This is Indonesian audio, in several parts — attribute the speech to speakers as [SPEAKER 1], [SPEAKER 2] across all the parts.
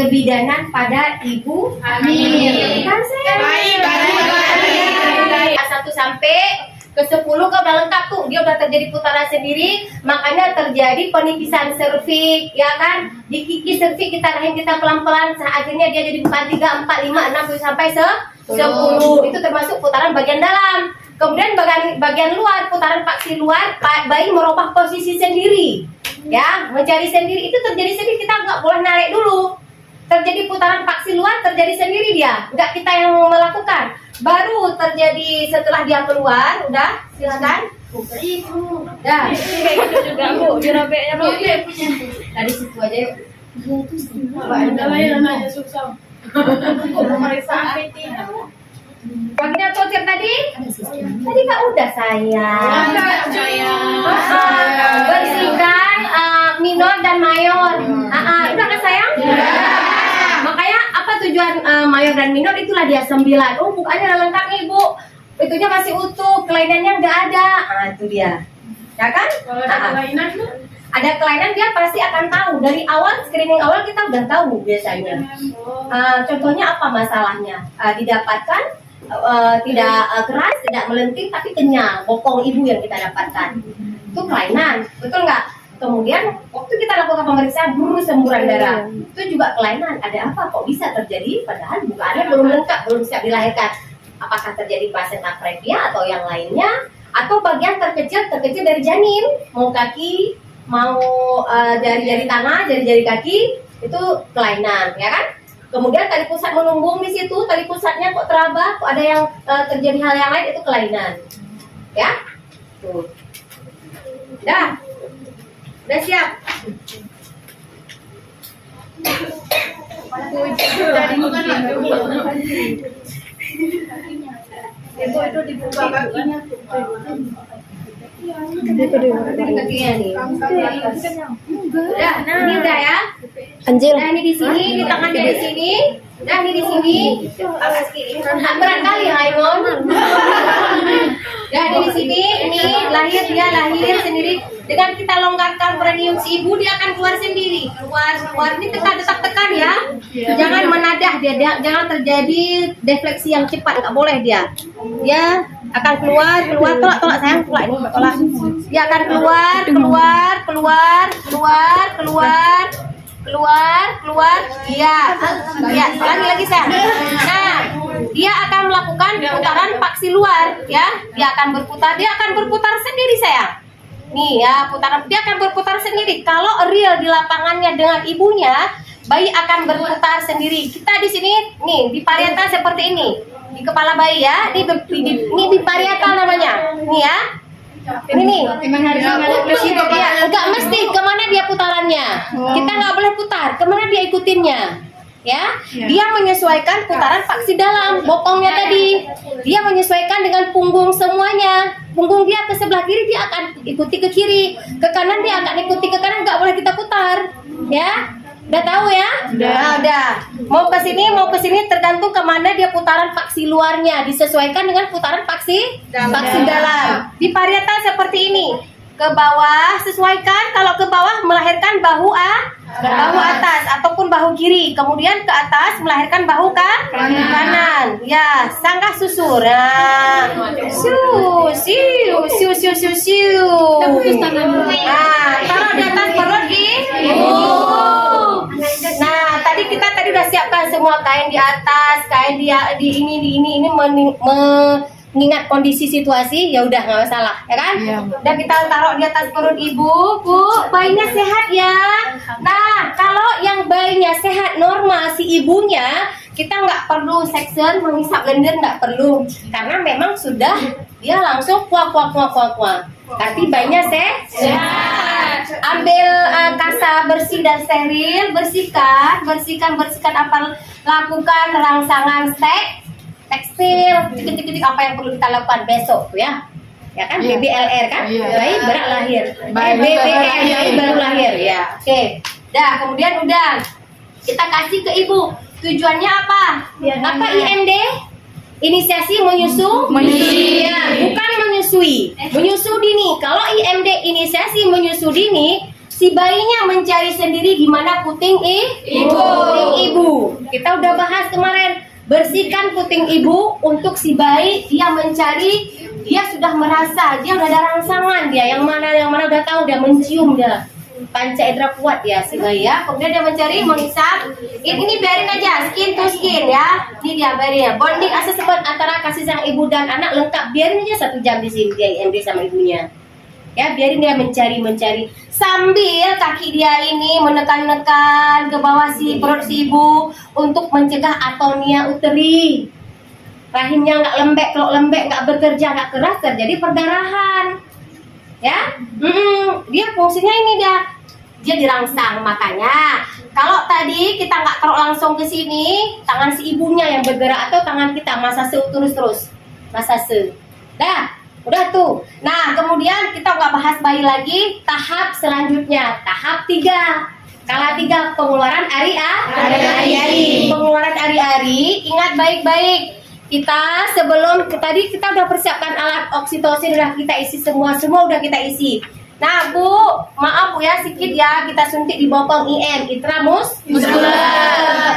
[SPEAKER 1] kebidanan pada ibu hamil. Kan saya? Baik. 1 sampai ke 10 kan udah lengkap tuh, dia udah terjadi putaran sendiri, makanya terjadi penipisan serviks, ya kan? Dikikis serviks kita, rahim kita pelan-pelan, akhirnya dia jadi bukan 3, 4, 5, 6 sampai 10. Itu termasuk putaran bagian dalam. Kemudian bagian luar, putaran paksi luar, bayi merubah posisi sendiri, ya, mencari sendiri. Itu terjadi sendiri, kita nggak boleh narik dulu. Terjadi putaran paksi luar, terjadi sendiri dia, nggak kita yang melakukan. Baru terjadi setelah dia keluar, udah silakan. Dah.
[SPEAKER 2] Kayak gitu juga Bu, dirobeknya Bu.
[SPEAKER 1] Dari situ aja yuk.
[SPEAKER 2] Namanya susah. Pemeriksaan PT.
[SPEAKER 1] Bagian totir tadi? Tadi kak udah sayang. Bersihkan minor dan mayor. Udah kan sayang? Makanya apa tujuan mayor dan minor, itulah dia 9. Oh, bukannya udah lengkap nih Bu, itunya masih utuh, kelainannya nggak ada. Itu dia, ya kan?
[SPEAKER 2] Kalau ada kelainan tuh?
[SPEAKER 1] Ada kelainan dia pasti akan tahu dari awal, screening awal kita udah tahu biasanya. Contohnya apa masalahnya? Didapatkan tidak keras, tidak melenting, tapi kenyal, bokong ibu yang kita dapatkan. Itu kelainan, betul nggak? Kemudian waktu kita lakukan pemeriksaan semburan darah, itu juga kelainan. Ada apa kok bisa terjadi? Padahal bukannya belum lengkap, belum siap dilahirkan. Apakah terjadi placenta previa atau yang lainnya? Atau bagian terkecil dari janin, mau kaki, mau jari-jari tangan, jari-jari kaki, itu kelainan, ya kan? Kemudian tali pusat melumbung di situ, tali pusatnya kok teraba, kok ada yang terjadi hal yang lain, itu kelainan, ya? Tuh, udah siap.
[SPEAKER 2] Itu dibuka kakinya.
[SPEAKER 1] Kakinya nih. Ini udah ya.
[SPEAKER 3] Anjir.
[SPEAKER 1] Nah, ini di sini, di tangannya di sini. Nah, ini di sini. Awas kiri. Berat kali ya, Aimon. Nah, ini di sini, ini dia lahir sendiri. Dengan kita longgarkan perineum si ibu, dia akan keluar sendiri. Keluar. Ini tetap tekan ya. Jangan menadah dia, jangan terjadi defleksi yang cepat, nggak boleh dia. Dia akan keluar, tolak sayang, tolak. Dia akan keluar. Iya, lagi sayang. Nah, dia akan melakukan putaran paksi luar, ya. Dia akan berputar sendiri sayang. Nih ya, dia akan berputar sendiri. Kalau real di lapangannya dengan ibunya, bayi akan berputar sendiri. Kita di sini nih di parietal seperti ini, di kepala bayi ya. Ini di parietal namanya. Nih ya. Ini nih. Enggak mesti kemana dia putarannya. Kita nggak boleh putar. Kemana dia ikutinnya? Ya, dia menyesuaikan putaran paksi dalam, bokongnya tadi. Dia menyesuaikan dengan punggung semuanya. Punggung dia ke sebelah kiri, dia akan ikuti ke kiri. Ke kanan dia akan ikuti ke kanan, nggak boleh kita putar. Ya, udah tahu ya? Udah. Mau ke sini tergantung kemana dia putaran paksi luarnya. Disesuaikan dengan putaran paksi dalam. Di parietal seperti ini. Ke bawah sesuaikan, kalau ke bawah melahirkan bahu atas ataupun bahu kiri, kemudian ke atas melahirkan bahu kanan. Ya, sanggah susur. Nah, taruh di atas perut ibu. Nah, tadi udah siapkan semua kain di atas, kain di ini mengingat kondisi situasi, ya udah nggak masalah, ya kan? Dan kita taruh di atas perut ibu, Bu, bayinya sehat ya. Nah, kalau yang bayinya sehat normal si ibunya, kita nggak perlu section menghisap lendir, nggak perlu, karena memang sudah dia langsung kuak. Tapi bayinya sehat. Ambil kasa bersih dan steril, bersihkan apa? Lakukan rangsangan tekstil, titik-titik apa yang perlu kita lakukan besok ya kan? BBLR kan, bayi berak lahir, BBLR bayi baru lahir ya. Oke, kemudian udah kita kasih ke ibu. Tujuannya apa? Apa IMD? Inisiasi menyusui, ya, bukan menyusui dini. Kalau IMD inisiasi menyusui dini, si bayinya mencari sendiri di mana puting puting ibu. Kita udah bahas kemarin, bersihkan puting ibu untuk si bayi, dia mencari, dia sudah merasa, dia udah ada rangsangan, dia yang mana udah tahu, dia mencium, dia panca indera kuat ya si bayi ya. Kemudian dia mencari, menghisap. Ini biarin aja, skin to skin ya. Ini dia biarin ya. Bonding assessment antara kasih sayang ibu dan anak lengkap. Biarin aja 1 jam di sini dia IMD sama ibunya. Ya, biarin dia mencari sambil kaki dia ini menekan-nekan ke bawah si perut si ibu untuk mencegah atonia uteri. Rahimnya nggak lembek, kalau lembek nggak bekerja, nggak keras, terjadi perdarahan. Ya, dia fungsinya ini dia dirangsang. Makanya kalau tadi kita nggak taruh langsung ke sini, tangan si ibunya yang bergerak atau tangan kita masase terus masase. Udah tuh. Nah, kemudian kita nggak bahas bayi lagi. Tahap selanjutnya, tahap 3. Kala 3 pengeluaran ari-ari. Pengeluaran ari-ari. Ingat baik-baik. Kita sebelum tadi kita udah persiapkan alat oksitosin, udah kita isi semua udah kita isi. Nah Bu, maaf Bu ya, sedikit ya kita suntik di bokong IM, intramuskuler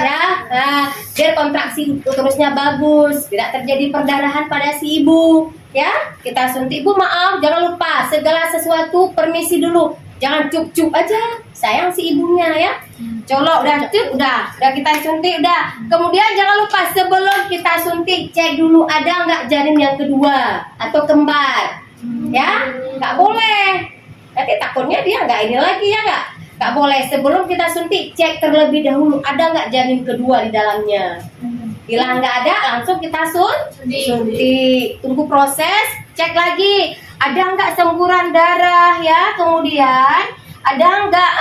[SPEAKER 1] ya. Nah, biar kontraksi uterusnya bagus, tidak terjadi perdarahan pada si ibu ya. Kita suntik Bu, maaf, jangan lupa segala sesuatu permisi dulu. Jangan cuk-cuk aja, sayang si ibunya ya. Colok udah cuk, udah kita suntik udah. Kemudian jangan lupa sebelum kita suntik cek dulu ada nggak janin yang kedua atau kembar, ya. Nggak boleh. Nanti takutnya dia nggak ini lagi ya nggak boleh. Sebelum kita suntik cek terlebih dahulu ada nggak janin kedua di dalamnya. Bila nggak ada langsung kita suntik. Tunggu proses, cek lagi. Ada nggak semburan darah ya, kemudian ada nggak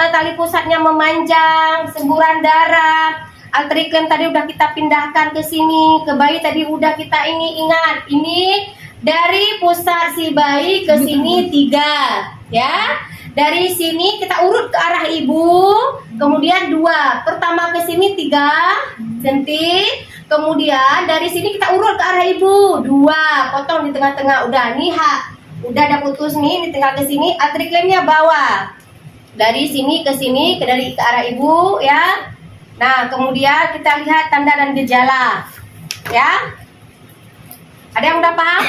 [SPEAKER 1] tali pusatnya memanjang, semburan darah. Altriken tadi udah kita pindahkan ke sini, ke bayi tadi udah kita ingat ini dari pusat si bayi ke sini 3 ya. Dari sini kita urut ke arah ibu, kemudian 2. Pertama ke sini 3 cm, kemudian dari sini kita urut ke arah ibu 2, potong di tengah-tengah. Udah nih udah ada putus nih, tinggal ke sini, atriklemnya bawah. Dari sini ke sini, dari ke arah ibu ya. Nah, kemudian kita lihat tanda dan gejala. Ya. Ada yang udah paham?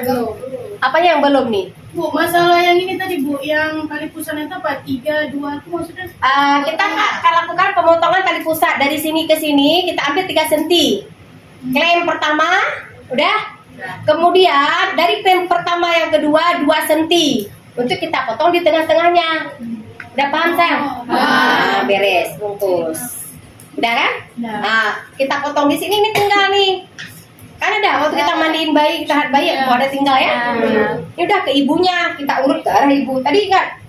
[SPEAKER 2] Belum.
[SPEAKER 1] Apanya yang belum nih?
[SPEAKER 2] Bu, masalah yang ini tadi Bu, yang tali pusat itu apa? 3, 2 itu maksudnya?
[SPEAKER 1] Kita akan lakukan pemotongan tali pusat dari sini ke sini, kita ambil 3 cm. Klaim pertama, udah? Kemudian dari klaim pertama yang kedua 2 cm untuk kita potong di tengah-tengahnya. Udah paham sayang? Beres, bungkus. Udah kan? Nah, kita potong di sini nih tinggal nih. Kan ada waktu kita mandiin bayi, kita lihat bayi ada tinggal ya. Ini udah ke ibunya, kita urut ke arah ibu. Tadi ingat,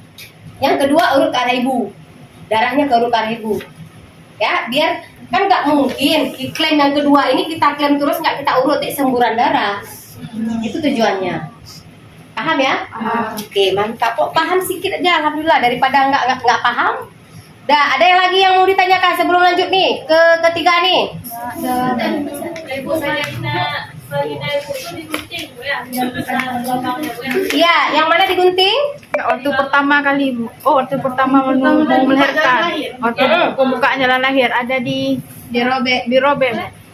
[SPEAKER 1] yang kedua urut ke arah ibu. Darahnya ke urut ke arah ibu. Ya, biar kan nggak mungkin klaim yang kedua ini kita klaim terus nggak kita urut semburan darah. Itu tujuannya. Paham ya? Oke, mantap. Kok paham sedikit aja, alhamdulillah, daripada nggak paham. Dah, ada yang lagi yang mau ditanyakan sebelum lanjut nih ke ketiga nih? Iya, yang mana digunting?
[SPEAKER 3] Waktu pertama kali Bu. Waktu pertama mau melahirkan. Waktu pembukaan jalan lahir ada dirobek.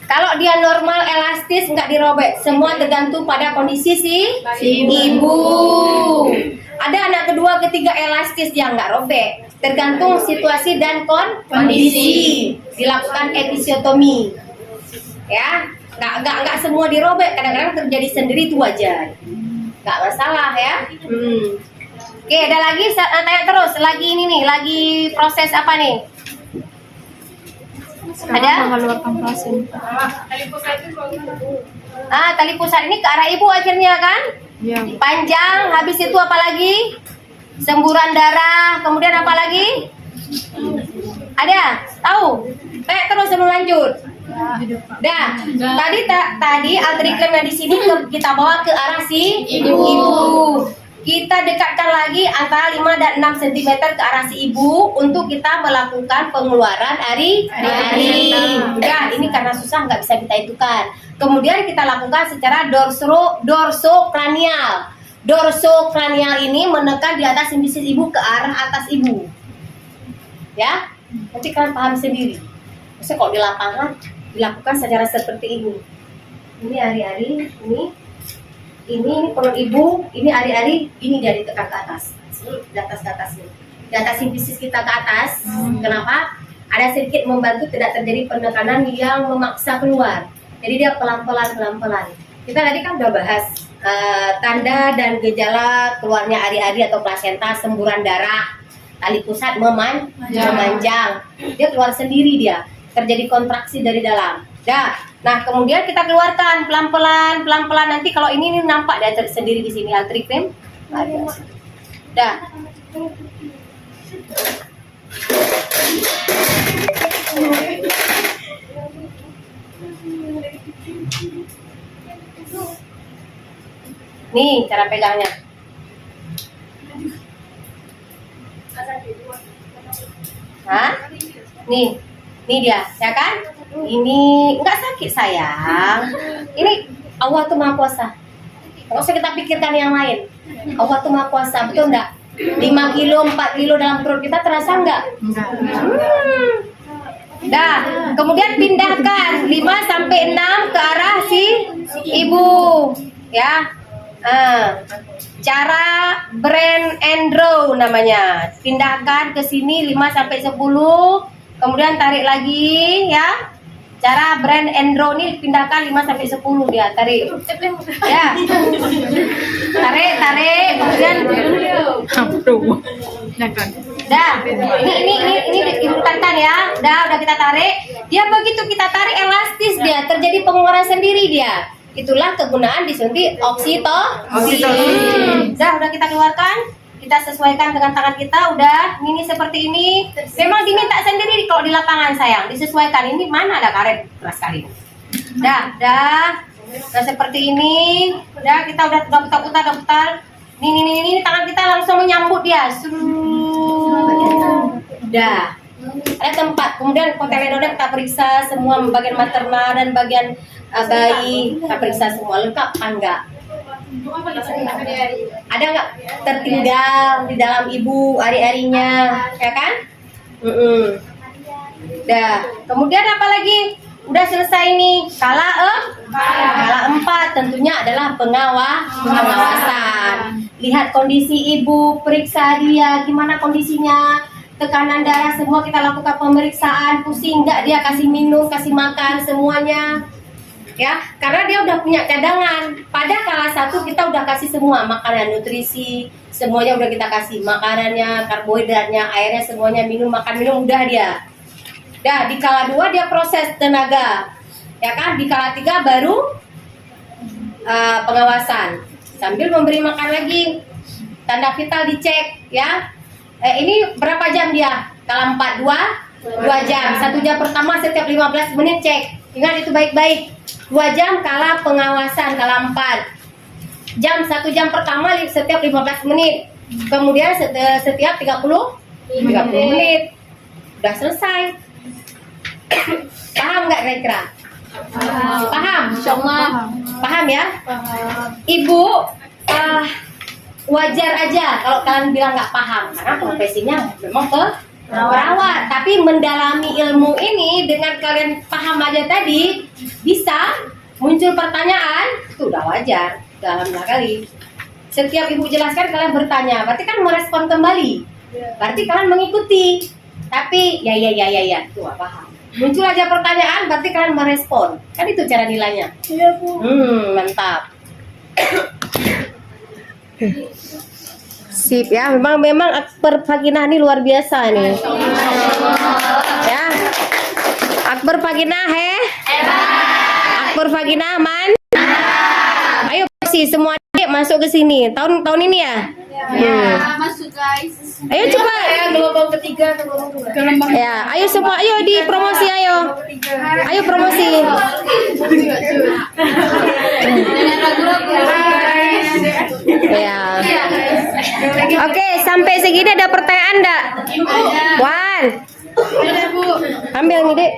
[SPEAKER 1] Kalau dia normal elastis nggak dirobek, semua tergantung pada kondisi si ibu. Ada anak kedua, ketiga elastis dia nggak robek, tergantung situasi dan kondisi. Dilakukan episiotomi, ya. Nggak semua dirobek, kadang-kadang terjadi sendiri itu wajar, nggak masalah ya. Oke, ada lagi tanya terus, lagi ini nih, lagi proses apa nih?
[SPEAKER 3] Sekarang mengeluarkan plasenta.
[SPEAKER 1] Tali pusat ini ke arah ibu akhirnya kan?
[SPEAKER 3] Iya.
[SPEAKER 1] Panjang, habis itu apa lagi? Semburan darah, kemudian apa lagi? Ada? Tahu? Tanya terus sebelum lanjut. Dah. Tadi altriklem yang di sini kita bawa ke arah si ibu. Kita dekatkan lagi antara 5 dan 6 cm ke arah si ibu untuk kita melakukan pengeluaran ari. Udah, ini karena susah nggak bisa kita hitukan. Kemudian kita lakukan secara dorsokranial. dorsokranial ini menekan di atas simfisis ibu ke arah atas ibu. Ya, nanti kalian paham sendiri. Maksudnya kalau di lapangan dilakukan secara seperti ini. Ini ari-ari, ini perut ibu, ini ari-ari, ini dari tekan ke atas. Di atas ke atas nih. Di atas simfisis kita ke atas. Kenapa? Ada sedikit membantu tidak terjadi penekanan yang memaksa keluar. Jadi dia pelan-pelan. Kita tadi kan udah bahas tanda dan gejala keluarnya ari-ari atau plasenta, semburan darah, tali pusat memanjang. Dia keluar sendiri dia. Terjadi kontraksi dari dalam. Nah, kemudian kita keluarkan pelan-pelan. Nanti kalau ini nampak dia tersendiri di sini altricrim. Dah. Nih cara pegangnya. Hah? Nih dia, ya kan? Ini nggak sakit sayang. Ini Allah tuh Maha Kuasa. Nggak usah kita pikirkan yang lain. Allah tuh Maha Kuasa, betul nggak? 5 kilo, 4 kilo dalam perut kita terasa nggak? Dah, kemudian pindahkan 5 sampai 6 ke arah si ibu, ya. Cara brain and draw namanya. Pindahkan ke sini 5 sampai 10, kemudian tarik lagi, ya. Cara brain and draw nih pindahkan 5 sampai 10 dia, tarik. Ya. Tarik, kemudian dah, ini diurutankan ya. Udah kita tarik. Dia begitu kita tarik elastis dia, terjadi pengeluaran sendiri dia. Itulah kegunaan disuntik oksitosin. Udah kita keluarkan. Kita sesuaikan dengan tangan kita. Udah, ini seperti ini. Memang diminta sendiri kalau di lapangan sayang. Disesuaikan. Ini mana ada karet keras kali. Udah seperti ini. Udah kita udah putar. Ini tangan kita langsung menyambut dia. Udah. Ada tempat. Kemudian kotelenoda kita periksa semua bagian materna dan bagian bayi. Kita periksa semua lengkap enggak? Ada nggak tertinggal di dalam ibu ari-arinya, ya kan? Dah. Kemudian apa lagi? Udah selesai nih. Kala 4 tentunya adalah pengawasan. Lihat kondisi ibu, periksa dia gimana kondisinya, tekanan darah semua kita lakukan pemeriksaan, pusing nggak dia, kasih minum, kasih makan semuanya. Ya, karena dia udah punya cadangan. Pada kala 1 kita udah kasih semua makanan, nutrisi, semuanya udah kita kasih, makanannya, karbohidratnya, airnya, semuanya, minum udah dia. Dah, di kala 2 dia proses tenaga, ya kan? Di kala 3 baru pengawasan. Sambil memberi makan lagi, tanda vital dicek, ya. Ini berapa jam dia? Kala 4 2 jam. 1 jam pertama setiap 15 menit cek. Ingat itu baik-baik. 2 jam kala pengawasan, kala 4 jam. 1 jam pertama setiap 15 menit. Kemudian setiap 30 menit. Udah selesai. Paham nggak kira-kira? Paham? Insyaallah. Paham ya? Ibu, wajar aja kalau kalian bilang nggak paham, karena profesinya memang perawat. Tapi mendalami ilmu ini dengan kalian paham aja tadi, bisa muncul pertanyaan, itu udah wajar. Alhamdulillah kali. Setiap ibu jelaskan kalian bertanya, berarti kan merespon kembali. Berarti kalian mengikuti. Tapi ya, itu paham. Muncul aja pertanyaan, berarti kalian merespon. Kan itu cara nilainya.
[SPEAKER 2] Iya, Bu.
[SPEAKER 1] Mantap. Sip ya, memang Akbar Vaginah ini luar biasa nih. Ya. Akbar Vaginah Akbar Vaginah aman. Ayo sih semua adik masuk ke sini. Tahun ini ya.
[SPEAKER 3] Masuk guys.
[SPEAKER 1] Ayo coba.
[SPEAKER 2] Gelombang ketiga atau gelombang 2?
[SPEAKER 1] Ya, ayo semua, ayo di promosi, ayo promosi. Ya. Oke, sampai segini ada pertanyaan enggak? Wan. Ambil nih, Dek.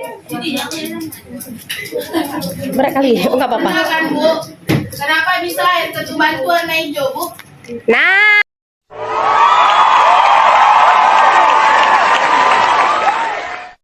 [SPEAKER 1] Berat kali, enggak apa-apa.
[SPEAKER 2] Bu, kenapa bisa ketuban tuh warna hijau, Bu?
[SPEAKER 1] Nah.